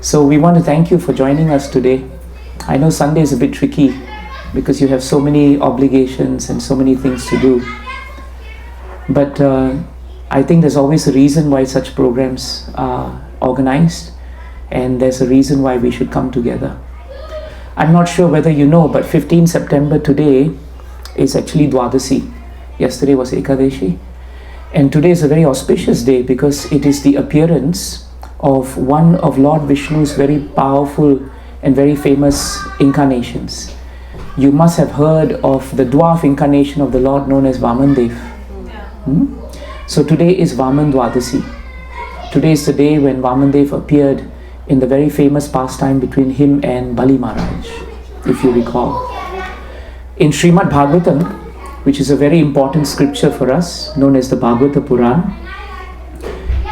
So we want to thank you for joining us today. I know Sunday is a bit tricky because you have so many obligations and so many things to do. But I think there's always a reason why such programs are organized, and there's a reason why we should come together. I'm not sure whether you know, but 15 September today is actually Dwadashi. Yesterday was Ekadashi. And today is a very auspicious day because it is the appearance of one of Lord Vishnu's very powerful and very famous incarnations. You must have heard of the dwarf incarnation of the Lord known as Vaman-dev. So today is Vaman Dwadashi. Today is the day when Vaman-dev appeared in the very famous pastime between him and Bali Maharaj, if you recall. In Srimad Bhagavatam, which is a very important scripture for us, known as the Bhagavata Puran,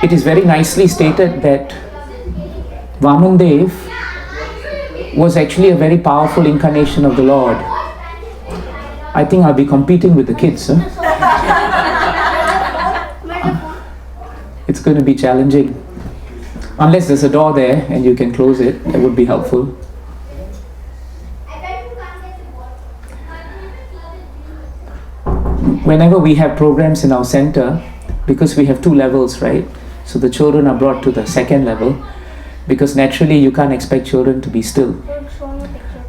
it is very nicely stated that Vaman-dev was actually a very powerful incarnation of the Lord. I think I'll be competing with the kids. It's going to be challenging. Unless there's a door there and you can close it, that would be helpful. Whenever we have programs in our center, because we have 2 levels, right? So the children are brought to the second level because naturally you can't expect children to be still.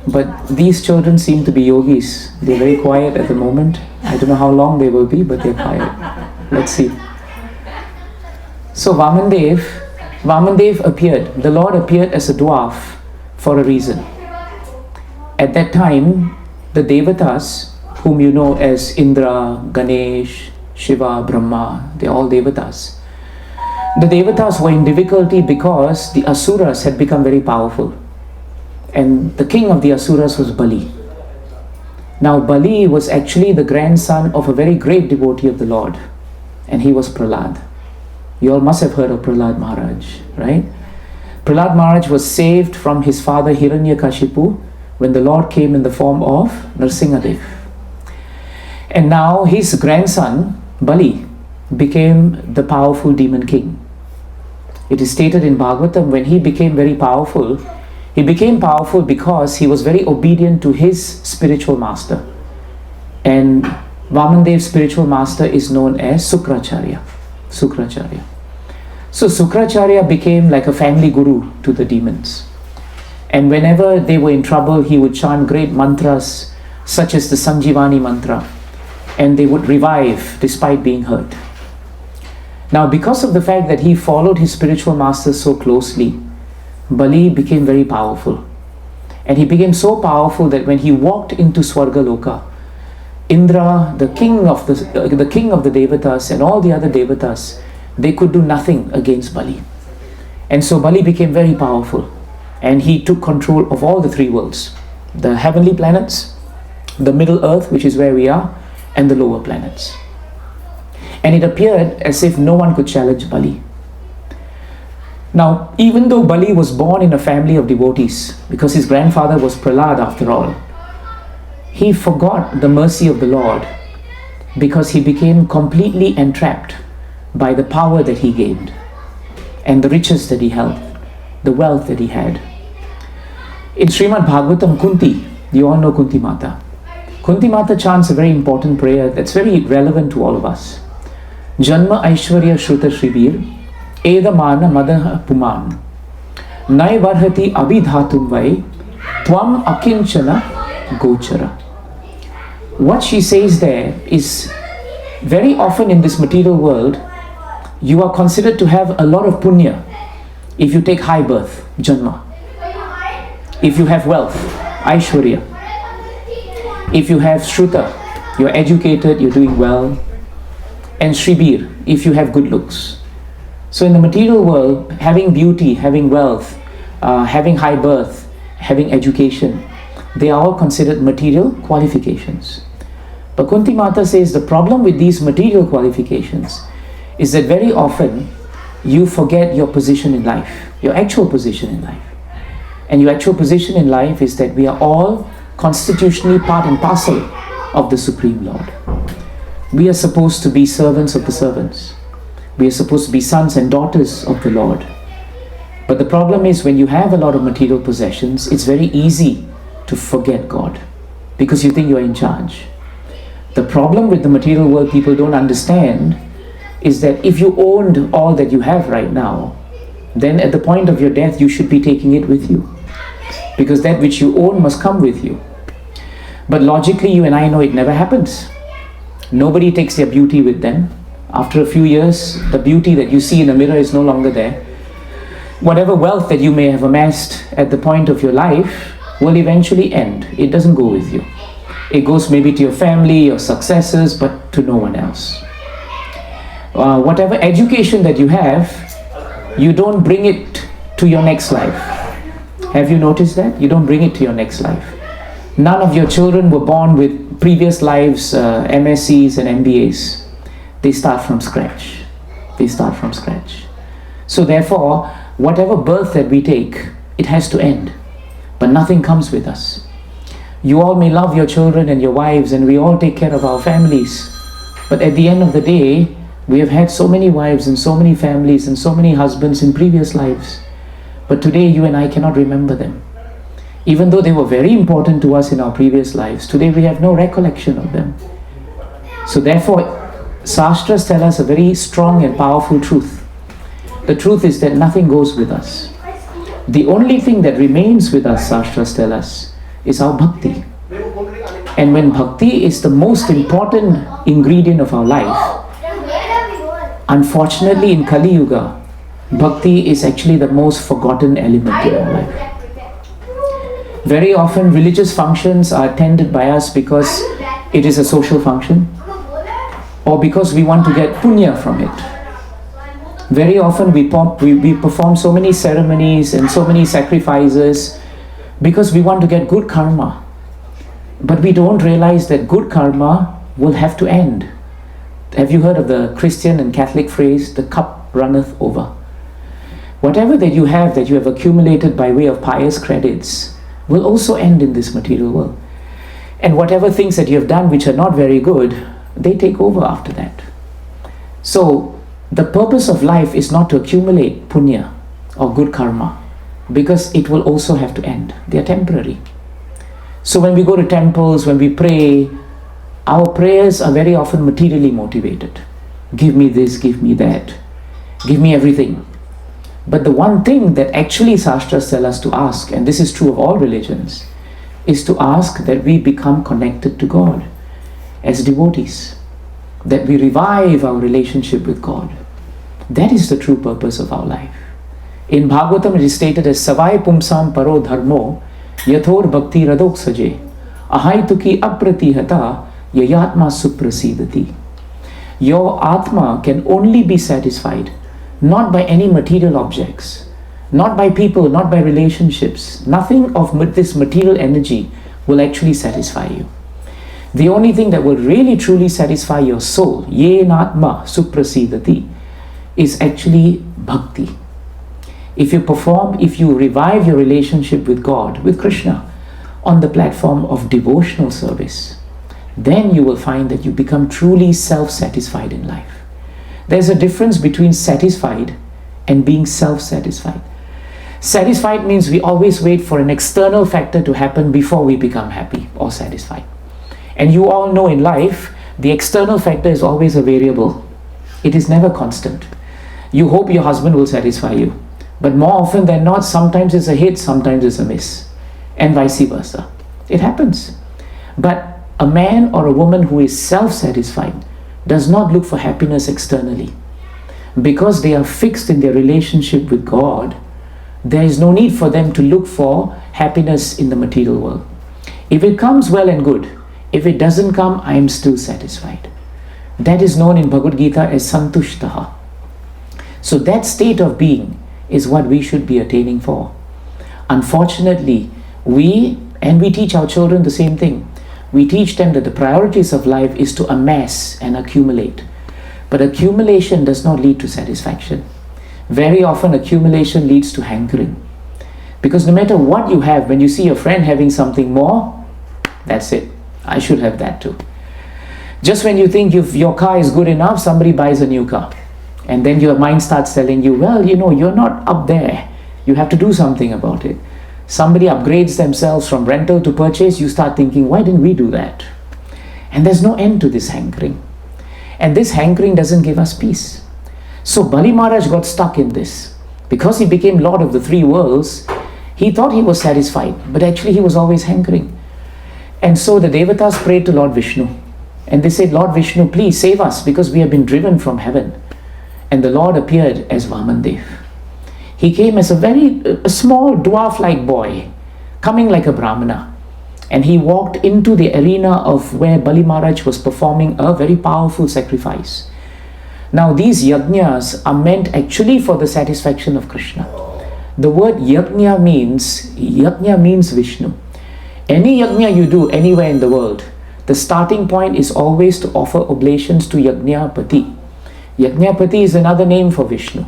But these children seem to be yogis. They're very quiet at the moment. I don't know how long they will be, but they're quiet. Let's see. So Vaman-dev appeared. The Lord appeared as a dwarf for a reason. At that time, the Devatas, whom you know as Indra, Ganesh, Shiva, Brahma, they're all Devatas. The Devatas were in difficulty because the Asuras had become very powerful. And the king of the Asuras was Bali. Now Bali was actually the grandson of a very great devotee of the Lord. And he was Prahlad. You all must have heard of Prahlad Maharaj, right? Prahlad Maharaj was saved from his father Hiranyakashipu when the Lord came in the form of Nrsimhadev. And now his grandson, Bali, became the powerful demon king. It is stated in Bhagavatam, when he became very powerful, he became powerful because he was very obedient to his spiritual master. And Vaman-dev's spiritual master is known as Sukracharya. Sukracharya. So Sukracharya became like a family guru to the demons. And whenever they were in trouble, he would chant great mantras such as the Sanjivani mantra, and they would revive despite being hurt. Now, because of the fact that he followed his spiritual master so closely, Bali became very powerful. And he became so powerful that when he walked into Swargaloka, Indra, the king of the Devatas and all the other Devatas, they could do nothing against Bali. And so Bali became very powerful. And he took control of all the 3 worlds. The heavenly planets, the middle earth, which is where we are, and the lower planets. And it appeared as if no one could challenge Bali. Now, even though Bali was born in a family of devotees, because his grandfather was Prahlad after all, he forgot the mercy of the Lord because he became completely entrapped by the power that he gained and the riches that he held, the wealth that he had. In Srimad Bhagavatam, Kunti, you all know Kunti Mata. Kunti Mata chants a very important prayer that's very relevant to all of us. Janma Aishwarya Shruta Shribir Edamana Madaha Puman Nai Varhati Abhidhatum Vai Tvam Akinchana Gochara. What she says there is, very often in this material world, you are considered to have a lot of punya if you take high birth, janma. If you have wealth, aishwarya. If you have shruta, you're educated, you're doing well. And shribir, if you have good looks. So in the material world, having beauty, having wealth, having high birth, having education, they are all considered material qualifications. But Kunti Mata says the problem with these material qualifications is that very often you forget your position in life, your actual position in life. And your actual position in life is that we are all constitutionally part and parcel of the Supreme Lord. We are supposed to be servants of the servants. We are supposed to be sons and daughters of the Lord. But the problem is, when you have a lot of material possessions, it's very easy to forget God because you think you're in charge. The problem with the material world people don't understand is that if you owned all that you have right now, then at the point of your death you should be taking it with you, because that which you own must come with you. But logically, you and I know it never happens. Nobody takes their beauty with them. After a few years, the beauty that you see in the mirror is no longer there. Whatever wealth that you may have amassed at the point of your life will eventually end. It doesn't go with you. It goes maybe to your family, your successors, but to no one else. Whatever education that you have, you don't bring it to your next life. Have you noticed that? You don't bring it to your next life. None of your children were born with previous lives, MScs and MBAs. They start from scratch. They start from scratch. So therefore, whatever birth that we take, it has to end. But nothing comes with us. You all may love your children and your wives, and we all take care of our families. But at the end of the day, we have had so many wives and so many families and so many husbands in previous lives. But today you and I cannot remember them. Even though they were very important to us in our previous lives, today we have no recollection of them. So therefore, Shastras tell us a very strong and powerful truth. The truth is that nothing goes with us. The only thing that remains with us, Shastras tell us, is our bhakti. And when bhakti is the most important ingredient of our life, unfortunately in Kali Yuga, bhakti is actually the most forgotten element in our life. Very often religious functions are attended by us because it is a social function, or because we want to get punya from it. Very often we perform so many ceremonies and so many sacrifices because we want to get good karma. But we don't realize that good karma will have to end. Have you heard of the Christian and Catholic phrase, the cup runneth over? Whatever that you have accumulated by way of pious credits will also end in this material world. And whatever things that you have done which are not very good, they take over after that. So the purpose of life is not to accumulate punya or good karma, because it will also have to end. They are temporary. So when we go to temples, when we pray, our prayers are very often materially motivated. Give me this, give me that, give me everything. But the one thing that actually Shastras tell us to ask, and this is true of all religions, is to ask that we become connected to God as devotees, that we revive our relationship with God. That is the true purpose of our life. In Bhagavatam it is stated as Savai Pumsam Paro Dharmo Yathor Bhakti Radok Saje Ahaituki Apratihata Yayatma Suprasidati. Your Atma can only be satisfied not by any material objects, not by people, not by relationships. Nothing of this material energy will actually satisfy you. The only thing that will really truly satisfy your soul, Yenatma Suprasidati, is actually bhakti. If you revive your relationship with God, with Krishna, on the platform of devotional service, then you will find that you become truly self-satisfied in life. There's a difference between satisfied and being self-satisfied. Satisfied means we always wait for an external factor to happen before we become happy or satisfied. And you all know in life, the external factor is always a variable. It is never constant. You hope your husband will satisfy you. But more often than not, sometimes it's a hit, sometimes it's a miss. And vice versa. It happens. But a man or a woman who is self-satisfied does not look for happiness externally. Because they are fixed in their relationship with God, there is no need for them to look for happiness in the material world. If it comes, well and good. If it doesn't come, I am still satisfied. That is known in Bhagavad Gita as Santushtaha. So that state of being is what we should be attaining for. Unfortunately, we teach our children the same thing. We teach them that the priorities of life is to amass and accumulate. But accumulation does not lead to satisfaction. Very often accumulation leads to hankering. Because no matter what you have, when you see your friend having something more, that's it. I should have that too. Just when you think your car is good enough, somebody buys a new car. And then your mind starts telling you, well, you're not up there. You have to do something about it. Somebody upgrades themselves from rental to purchase, you start thinking, why didn't we do that? And there's no end to this hankering. And this hankering doesn't give us peace. So Bali Maharaj got stuck in this. Because he became Lord of the three worlds, he thought he was satisfied, but actually he was always hankering. And so the Devatas prayed to Lord Vishnu. And they said, Lord Vishnu, please save us because we have been driven from heaven. And the Lord appeared as Vaman-dev. He came as a small dwarf-like boy, coming like a Brahmana. And he walked into the arena of where Bali Maharaj was performing a very powerful sacrifice. Now these yajnas are meant actually for the satisfaction of Krishna. The word yajna means Vishnu. Any yajna you do anywhere in the world, the starting point is always to offer oblations to Yajnapati. Yajnapati is another name for Vishnu.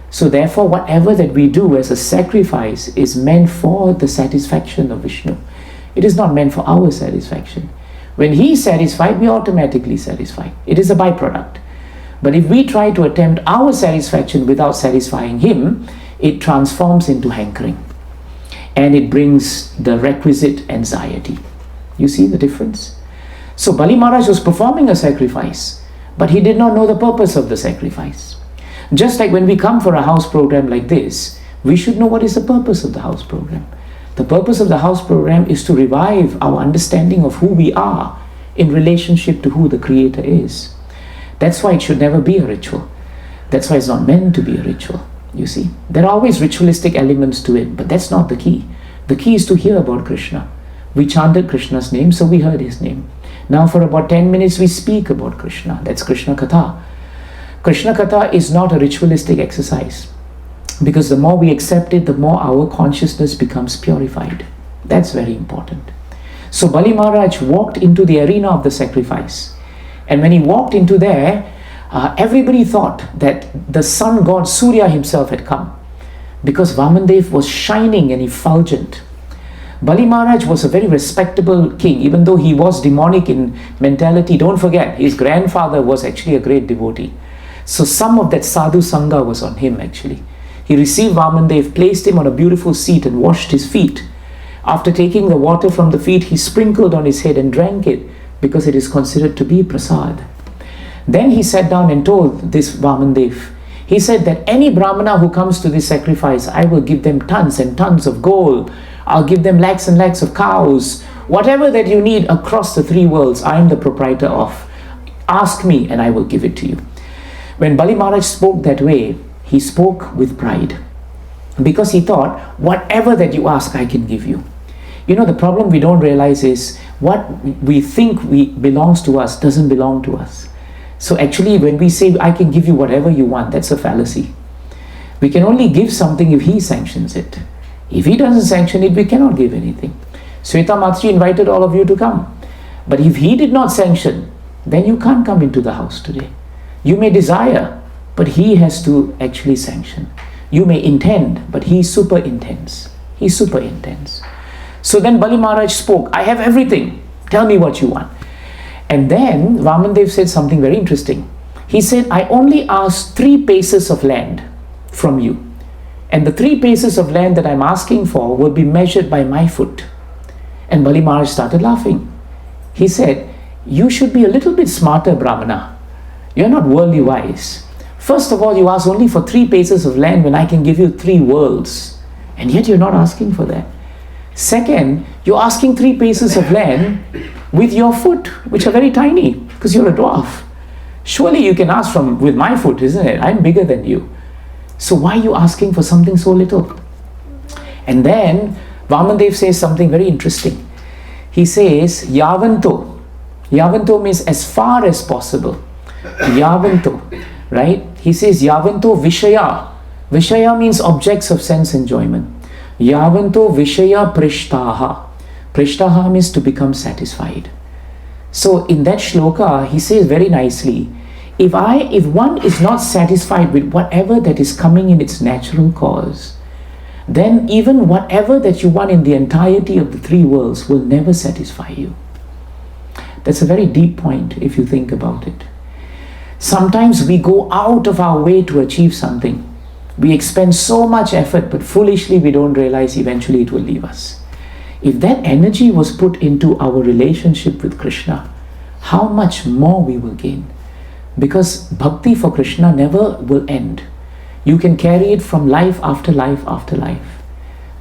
So therefore, whatever that we do as a sacrifice is meant for the satisfaction of Vishnu. It is not meant for our satisfaction. When he is satisfied, we are automatically satisfied. It is a byproduct. But if we try to attempt our satisfaction without satisfying him, it transforms into hankering. And it brings the requisite anxiety. You see the difference? So Bali Maharaj was performing a sacrifice, but he did not know the purpose of the sacrifice. Just like when we come for a house program like this, we should know what is the purpose of the house program. The purpose of the house program is to revive our understanding of who we are in relationship to who the Creator is. That's why it should never be a ritual. That's why it's not meant to be a ritual. You see, there are always ritualistic elements to it, but that's not the key. The key is to hear about Krishna. We chanted Krishna's name, so we heard his name. Now for about 10 minutes we speak about Krishna. That's Krishna Katha. Krishna Katha is not a ritualistic exercise, because the more we accept it, the more our consciousness becomes purified. That's very important. So Bali Maharaj walked into the arena of the sacrifice. And when he walked into there, everybody thought that the sun god Surya himself had come, because Vaman-dev was shining and effulgent. Bali Maharaj was a very respectable king, even though he was demonic in mentality. Don't forget, his grandfather was actually a great devotee. So some of that sadhu sangha was on him actually. He received Vaman-dev, placed him on a beautiful seat and washed his feet. After taking the water from the feet, he sprinkled on his head and drank it, because it is considered to be prasad. Then he sat down and told this Vaman-dev, he said that any Brahmana who comes to this sacrifice, I will give them tons and tons of gold. I'll give them lakhs and lakhs of cows. Whatever that you need across the three worlds, I am the proprietor of. Ask me and I will give it to you. When Bali Maharaj spoke that way, he spoke with pride, because he thought, whatever that you ask, I can give you. You know, the problem we don't realize is what we think belongs to us doesn't belong to us. So actually, when we say, I can give you whatever you want, that's a fallacy. We can only give something if he sanctions it. If he doesn't sanction it, we cannot give anything. Sweta Matri invited all of you to come. But if he did not sanction, then you can't come into the house today. You may desire, but he has to actually sanction. You may intend, but he superintends. He superintends. So then Bali Maharaj spoke, I have everything. Tell me what you want. And then Vaman-dev said something very interesting. He said, I only ask 3 paces of land from you. And the 3 paces of land that I'm asking for will be measured by my foot. And Bali Maharaj started laughing. He said, you should be a little bit smarter, Brahmana. You're not worldly wise. First of all, you ask only for 3 paces of land when I can give you 3 worlds. And yet you're not asking for that. Second, you're asking 3 paces of land with your foot, which are very tiny, because you're a dwarf. Surely you can ask with my foot, isn't it? I'm bigger than you. So why are you asking for something so little? And then Vaman-dev says something very interesting. He says, Yavanto. Yavanto means as far as possible. Yavanto, right? He says, Yavanto Vishaya. Vishaya means objects of sense enjoyment. Yavanto Vishaya Prishtaha. Prishtaha means to become satisfied. So in that shloka, he says very nicely, if one is not satisfied with whatever that is coming in its natural cause, then even whatever that you want in the entirety of the 3 worlds will never satisfy you. That's a very deep point if you think about it. Sometimes we go out of our way to achieve something. We expend so much effort, but foolishly we don't realize eventually it will leave us. If that energy was put into our relationship with Krishna, how much more we will gain. Because bhakti for Krishna never will end. You can carry it from life after life after life,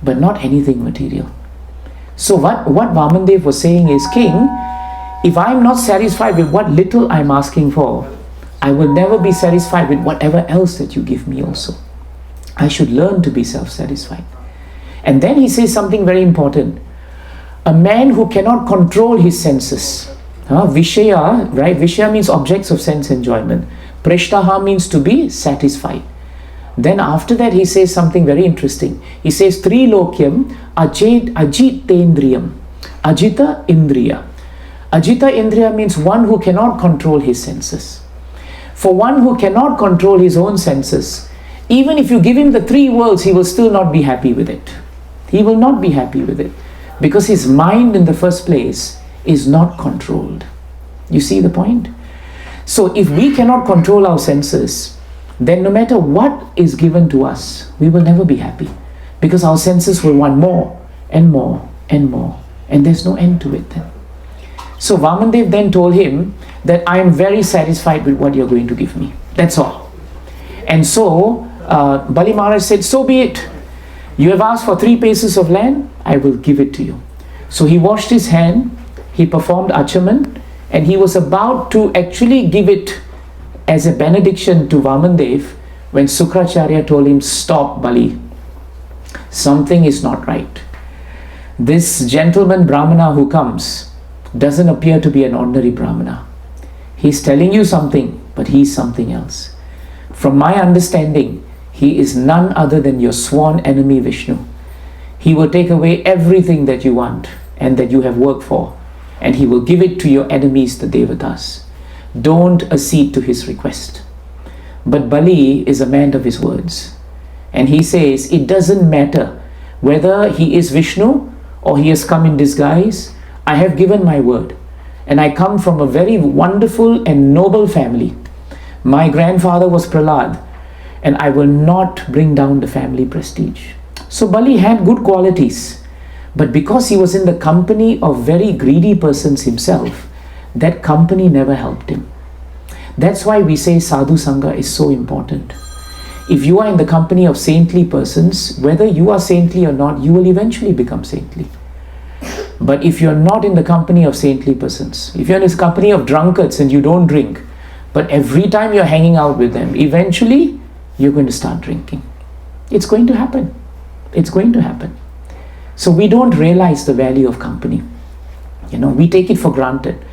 but not anything material. So what Vaman-dev was saying is, King, if I'm not satisfied with what little I'm asking for, I will never be satisfied with whatever else that you give me also. I should learn to be self-satisfied. And then he says something very important. A man who cannot control his senses. Vishaya, right? Vishaya means objects of sense enjoyment. Prishtaha means to be satisfied. Then after that he says something very interesting. He says, Trilokyam ajitendriyam. Ajita indriya. Ajita indriya means one who cannot control his senses. For one who cannot control his own senses, even if you give him the 3 worlds, he will still not be happy with it. He will not be happy with it. Because his mind in the first place is not controlled. You see the point? So if we cannot control our senses, then no matter what is given to us, we will never be happy. Because our senses will want more and more and more. And there's no end to it then. So Vaman-dev then told him that I am very satisfied with what you're going to give me. That's all. And so Bali Maharaj said, so be it. You have asked for 3 paces of land, I will give it to you. So he washed his hand, he performed achaman, and he was about to actually give it as a benediction to Vaman-dev when Sukracharya told him, stop Bali, something is not right. This gentleman Brahmana who comes doesn't appear to be an ordinary Brahmana. He's telling you something, but he's something else. From my understanding, he is none other than your sworn enemy Vishnu. He will take away everything that you want and that you have worked for, and he will give it to your enemies, the Devatas. Don't accede to his request. But Bali is a man of his words, and he says it doesn't matter whether he is Vishnu or he has come in disguise. I have given my word, and I come from a very wonderful and noble family. My grandfather was Prahlad, and I will not bring down the family prestige. So Bali had good qualities, but because he was in the company of very greedy persons himself, that company never helped him. That's why we say sadhu sangha is so important. If you are in the company of saintly persons, whether you are saintly or not, you will eventually become saintly. But if you're not in the company of saintly persons, if you're in this company of drunkards and you don't drink, but every time you're hanging out with them, eventually you're going to start drinking. It's going to happen. It's going to happen. So we don't realize the value of company. We take it for granted.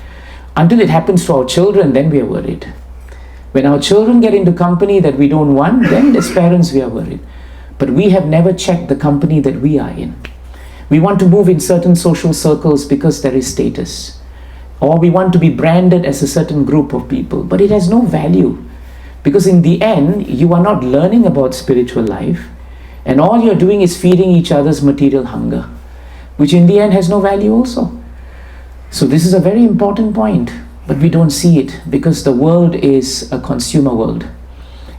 Until it happens to our children, then we are worried. When our children get into company that we don't want, then as parents we are worried. But we have never checked the company that we are in. We want to move in certain social circles because there is status. Or we want to be branded as a certain group of people. But it has no value. Because in the end, you are not learning about spiritual life. And all you're doing is feeding each other's material hunger. Which in the end has no value also. So this is a very important point. But we don't see it. Because the world is a consumer world.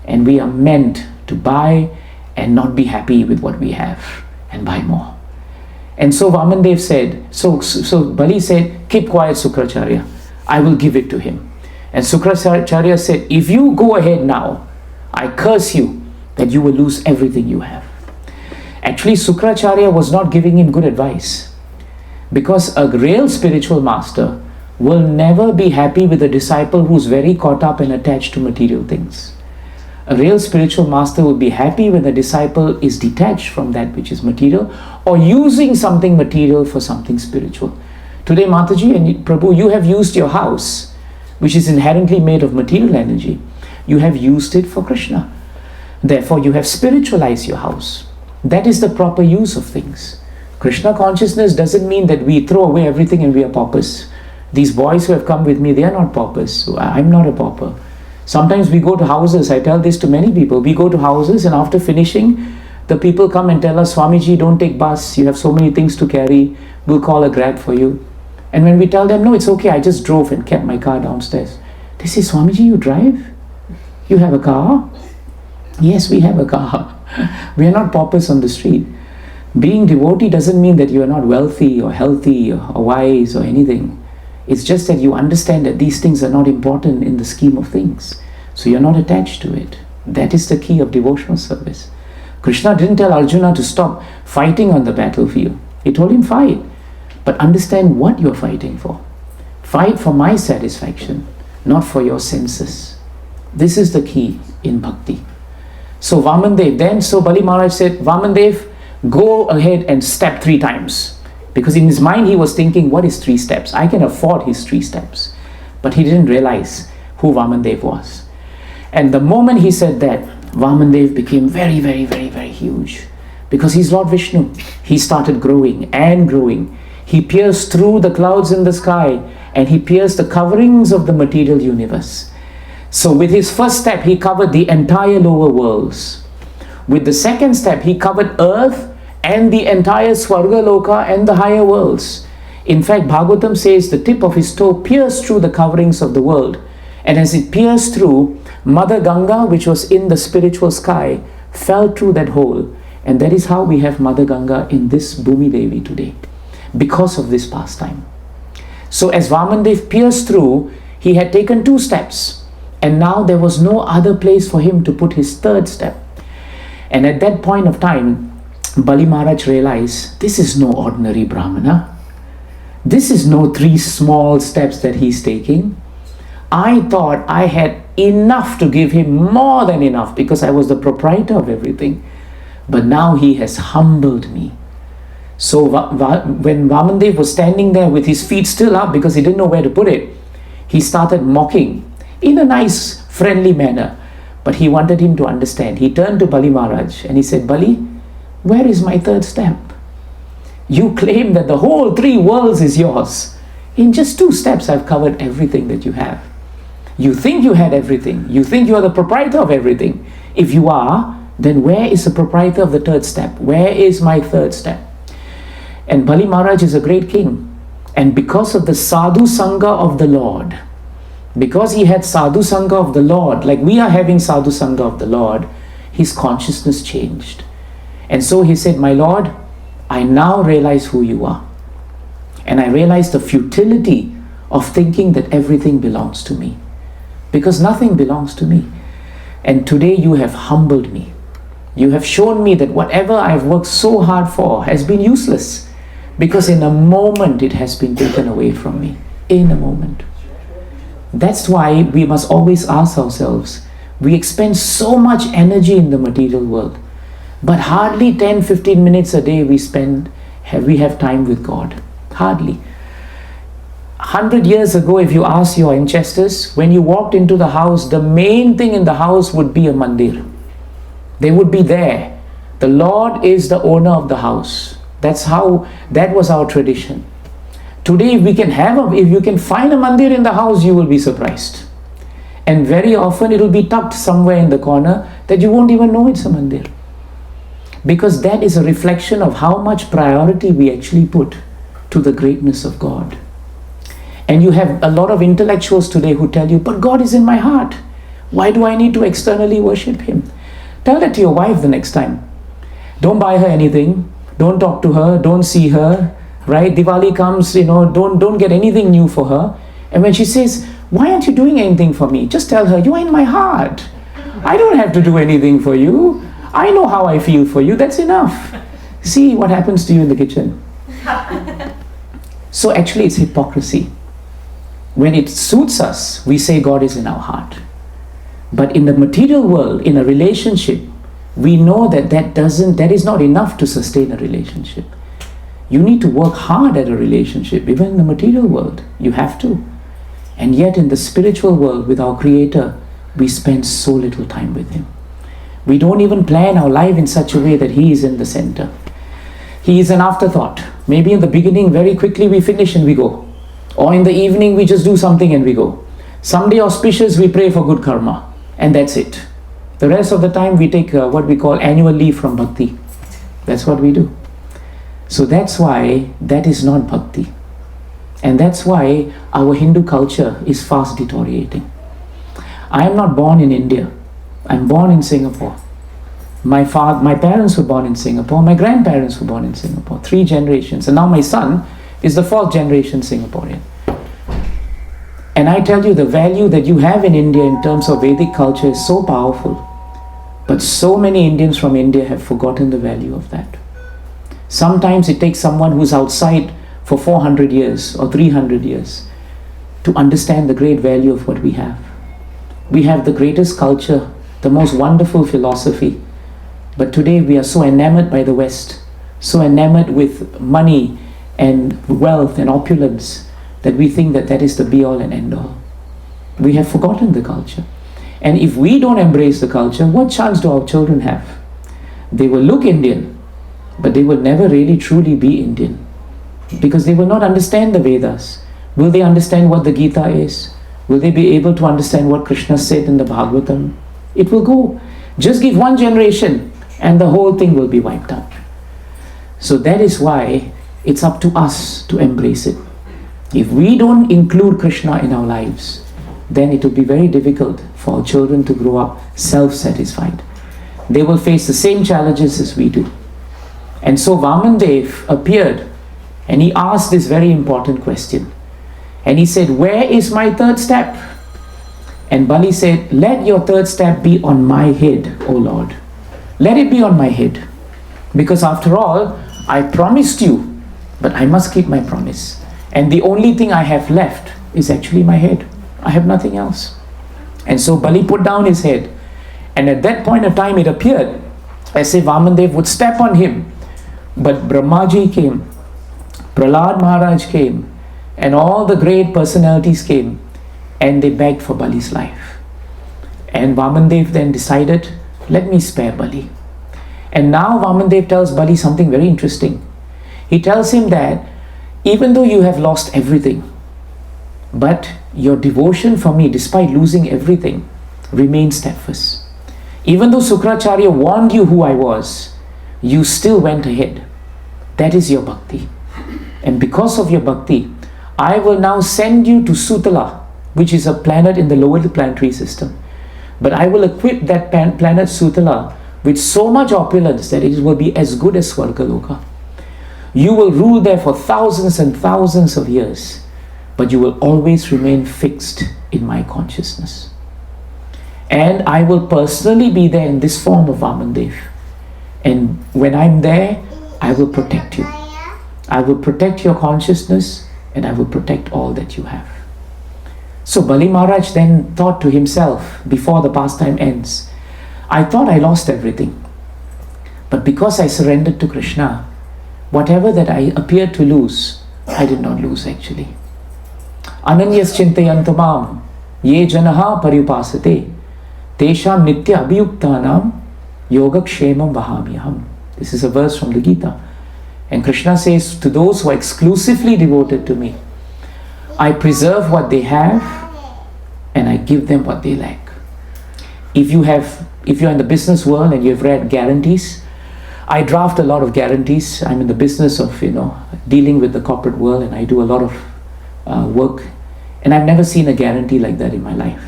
And we are meant to buy and not be happy with what we have. And buy more. And so Vaman-dev said, so Bali said, keep quiet Sukracharya, I will give it to him. And Sukracharya said, if you go ahead now, I curse you that you will lose everything you have. Actually, Sukracharya was not giving him good advice. Because a real spiritual master will never be happy with a disciple who's very caught up and attached to material things. A real spiritual master will be happy when the disciple is detached from that which is material or using something material for something spiritual. Today, Mataji and Prabhu, you have used your house, which is inherently made of material energy. You have used it for Krishna. Therefore, you have spiritualized your house. That is the proper use of things. Krishna consciousness doesn't mean that we throw away everything and we are paupers. These boys who have come with me, they are not paupers. So I'm not a pauper. Sometimes we go to houses, I tell this to many people, we go to houses and after finishing, the people come and tell us, Swamiji, don't take bus, you have so many things to carry, we'll call a grab for you. And when we tell them, no, it's okay, I just drove and kept my car downstairs. They say, Swamiji, you drive? You have a car? Yes, we have a car. We are not paupers on the street. Being devotee doesn't mean that you are not wealthy or healthy or wise or anything. It's just that you understand that these things are not important in the scheme of things. So you're not attached to it. That is the key of devotional service. Krishna didn't tell Arjuna to stop fighting on the battlefield. He told him, fight, but understand what you're fighting for. Fight for my satisfaction, not for your senses. This is the key in bhakti. So Vaman-dev, so Bali Maharaj said, Vaman-dev, go ahead and step 3 times. Because in his mind he was thinking, what is 3 steps? I can afford his 3 steps. But he didn't realize who Vaman-dev was. And the moment he said that, Vaman-dev became very, very, very, very huge. Because he's Lord Vishnu. He started growing and growing. He pierced through the clouds in the sky and he pierced the coverings of the material universe. So with his first step, he covered the entire lower worlds. With the second step, he covered earth and the entire Swarga Loka and the higher worlds. In fact, Bhagavatam says the tip of his toe pierced through the coverings of the world. And as it pierced through, Mother Ganga, which was in the spiritual sky, fell through that hole. And that is how we have Mother Ganga in this Bhumi Devi today, because of this pastime. So as Vaman-dev pierced through, he had taken 2 steps. And now there was no other place for him to put his 3rd step. And at that point of time, Bali Maharaj realized, this is no ordinary Brahmana. This is no 3 small steps that he's taking. I thought I had enough to give him, more than enough, because I was the proprietor of everything. But now he has humbled me. So when Vaman-dev was standing there with his feet still up because he didn't know where to put it, he started mocking in a nice, friendly manner. But he wanted him to understand. He turned to Bali Maharaj and he said, Bali, where is my 3rd step? You claim that the whole 3 worlds is yours. In just 2 steps, I've covered everything that you have. You think you had everything. You think you are the proprietor of everything. If you are, then where is the proprietor of the 3rd step? Where is my 3rd step? And Bali Maharaj is a great king. And because of the sadhu sangha of the Lord, because he had sadhu sangha of the Lord, like we are having sadhu sangha of the Lord, his consciousness changed. And so he said, my Lord, I now realize who you are. And I realize the futility of thinking that everything belongs to me. Because nothing belongs to me. And today you have humbled me. You have shown me that whatever I've worked so hard for has been useless. Because in a moment it has been taken away from me. In a moment. That's why we must always ask ourselves, we expend so much energy in the material world, but hardly 10-15 minutes a day we have time with God. Hardly. 100 years ago, if you ask your ancestors, when you walked into the house, the main thing in the house would be a mandir. They would be there. The Lord is the owner of the house. That was our tradition. Today, if you can find a mandir in the house, you will be surprised. And very often it will be tucked somewhere in the corner that you won't even know it's a mandir. Because that is a reflection of how much priority we actually put to the greatness of God. And you have a lot of intellectuals today who tell you, but God is in my heart. Why do I need to externally worship Him? Tell that to your wife the next time. Don't buy her anything. Don't talk to her. Don't see her. Right? Diwali comes, don't get anything new for her. And when she says, why aren't you doing anything for me? Just tell her, you are in my heart. I don't have to do anything for you. I know how I feel for you. That's enough. See what happens to you in the kitchen. So actually it's hypocrisy. When it suits us, we say God is in our heart. But in the material world, in a relationship, we know that is not enough to sustain a relationship. You need to work hard at a relationship, even in the material world. You have to. And yet in the spiritual world with our Creator, we spend so little time with Him. We don't even plan our life in such a way that He is in the center. He is an afterthought. Maybe in the beginning, very quickly we finish and we go. Or in the evening, we just do something and we go. Someday auspicious, we pray for good karma. And that's it. The rest of the time, we take what we call annual leave from bhakti. That's what we do. So that's why that is not bhakti. And that's why our Hindu culture is fast deteriorating. I am not born in India. I'm born in Singapore. My parents were born in Singapore, my grandparents were born in Singapore, 3 generations, and now my son is the 4th generation Singaporean. And I tell you, the value that you have in India in terms of Vedic culture is so powerful. But so many Indians from India have forgotten the value of that. Sometimes it takes someone who's outside for 400 years or 300 years to understand the great value of what we have. We have the greatest culture, the most wonderful philosophy. But today we are so enamored by the West, so enamored with money and wealth and opulence, that we think that that is the be-all and end-all. We have forgotten the culture. And if we don't embrace the culture, what chance do our children have? They will look Indian, but they will never really truly be Indian, because they will not understand the Vedas. Will they understand what the Gita is? Will they be able to understand what Krishna said in the Bhagavatam? It will go. Just give 1 generation and the whole thing will be wiped out. So that is why it's up to us to embrace it. If we don't include Krishna in our lives, then it will be very difficult for our children to grow up self-satisfied. They will face the same challenges as we do. And so Vaman-dev appeared and he asked this very important question. And he said, "Where is my 3rd step?" And Bali said, "Let your 3rd step be on my head, O Lord. Let it be on my head. Because after all, I promised you, but I must keep my promise. And the only thing I have left is actually my head. I have nothing else." And so Bali put down his head. And at that point of time, it appeared as if Vaman-dev would step on him. But Brahmaji came, Prahlad Maharaj came, and all the great personalities came, and they begged for Bali's life. And Vaman-dev then decided, let me spare Bali. And now Vaman-dev tells Bali something very interesting. He tells him that even though you have lost everything, but your devotion for me, despite losing everything, remains steadfast. Even though Sukracharya warned you who I was, you still went ahead. That is your bhakti. And because of your bhakti, I will now send you to Sutala, which is a planet in the lower planetary system. But I will equip that planet Sutala with so much opulence that it will be as good as Swargaloka. You will rule there for thousands and thousands of years, but you will always remain fixed in my consciousness. And I will personally be there in this form of Vaman-dev. And when I'm there, I will protect you. I will protect your consciousness, and I will protect all that you have. So Bali Maharaj then thought to himself, before the pastime ends, I thought I lost everything. But because I surrendered to Krishna, whatever that I appeared to lose, I did not lose actually. Ananyas chintayantamam ye janaha paripasate tesham nitya abhiyuktanam yogakshemam vahamyaham. This is a verse from the Gita. And Krishna says, to those who are exclusively devoted to me, I preserve what they have and I give them what they lack. If you're in the business world and you've read guarantees, I draft a lot of guarantees. I'm in the business of dealing with the corporate world, and I do a lot of work, and I've never seen a guarantee like that in my life.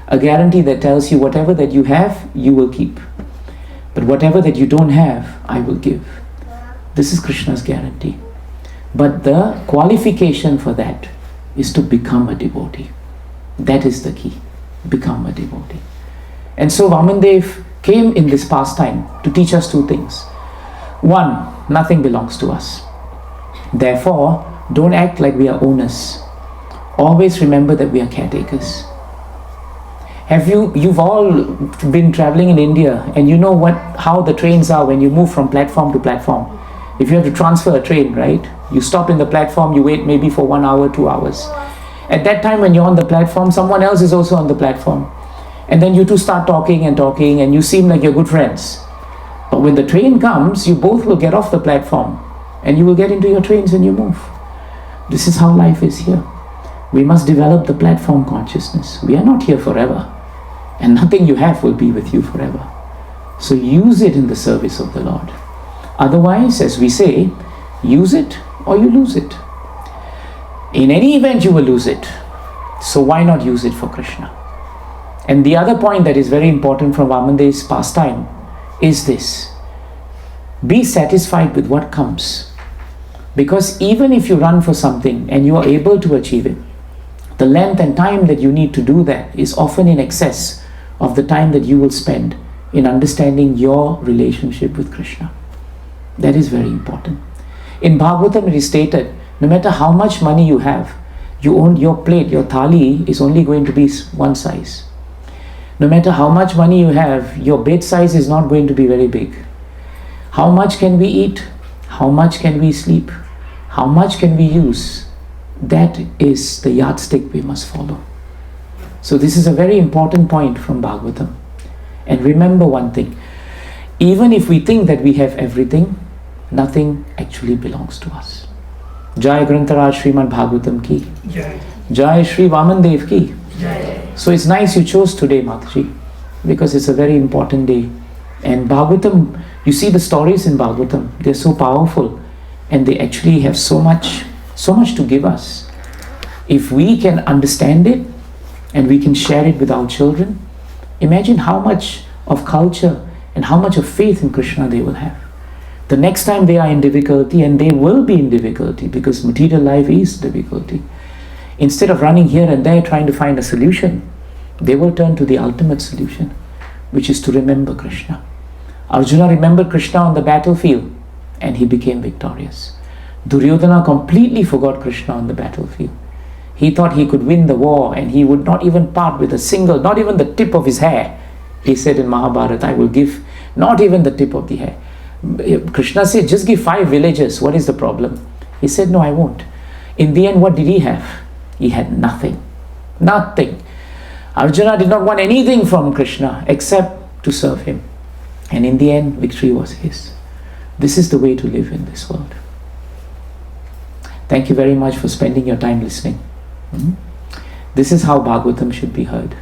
A guarantee that tells you whatever that you have, you will keep, but whatever that you don't have, I will give. This is Krishna's guarantee. But the qualification for that is to become a devotee. That is the key. Become a devotee. And so Vaman-dev came in this pastime to teach us 2 things. 1, nothing belongs to us. Therefore, don't act like we are owners. Always remember that we are caretakers. You've all been traveling in India, and you know how the trains are when you move from platform to platform. If you have to transfer a train, right? You stop in the platform, you wait maybe for 1 hour, 2 hours. At that time when you're on the platform, someone else is also on the platform. And then you two start talking, and you seem like you're good friends. But when the train comes, you both will get off the platform and you will get into your trains and you move. This is how life is here. We must develop the platform consciousness. We are not here forever, and nothing you have will be with you forever. So use it in the service of the Lord. Otherwise, as we say, use it or you lose it. In any event, you will lose it. So why not use it for Krishna? And the other point that is very important from Vaman-dev's pastime is this: be satisfied with what comes. Because even if you run for something and you are able to achieve it, the length and time that you need to do that is often in excess of the time that you will spend in understanding your relationship with Krishna. That is very important. In Bhagavatam it is stated, no matter how much money you have, you own your plate, your thali is only going to be one size. No matter how much money you have, your bed size is not going to be very big. How much can we eat? How much can we sleep? How much can we use? That is the yardstick we must follow. So this is a very important point from Bhagavatam. And remember one thing, even if we think that we have everything, nothing actually belongs to us. Jai Grantaraj Srimad Bhagavatam ki. Jai. Jai Shri Vaman-dev ki. Jai. So it's nice you chose today, Mataji, because it's a very important day. And Bhagavatam, you see the stories in Bhagavatam, they're so powerful and they actually have so much to give us. If we can understand it and we can share it with our children, imagine how much of culture and how much of faith in Krishna they will have. The next time they are in difficulty, and they will be in difficulty because material life is difficulty, instead of running here and there trying to find a solution, they will turn to the ultimate solution, which is to remember Krishna. Arjuna remembered Krishna on the battlefield and he became victorious. Duryodhana completely forgot Krishna on the battlefield. He thought he could win the war and he would not even part with a single, not even the tip of his hair. He said in Mahabharata, I will give not even the tip of the hair. Krishna said, just give 5 villages. What is the problem? He said, no, I won't. In the end, what did he have? He had nothing. Nothing. Arjuna did not want anything from Krishna except to serve him. And in the end, victory was his. This is the way to live in this world. Thank you very much for spending your time listening. This is how Bhagavatam should be heard.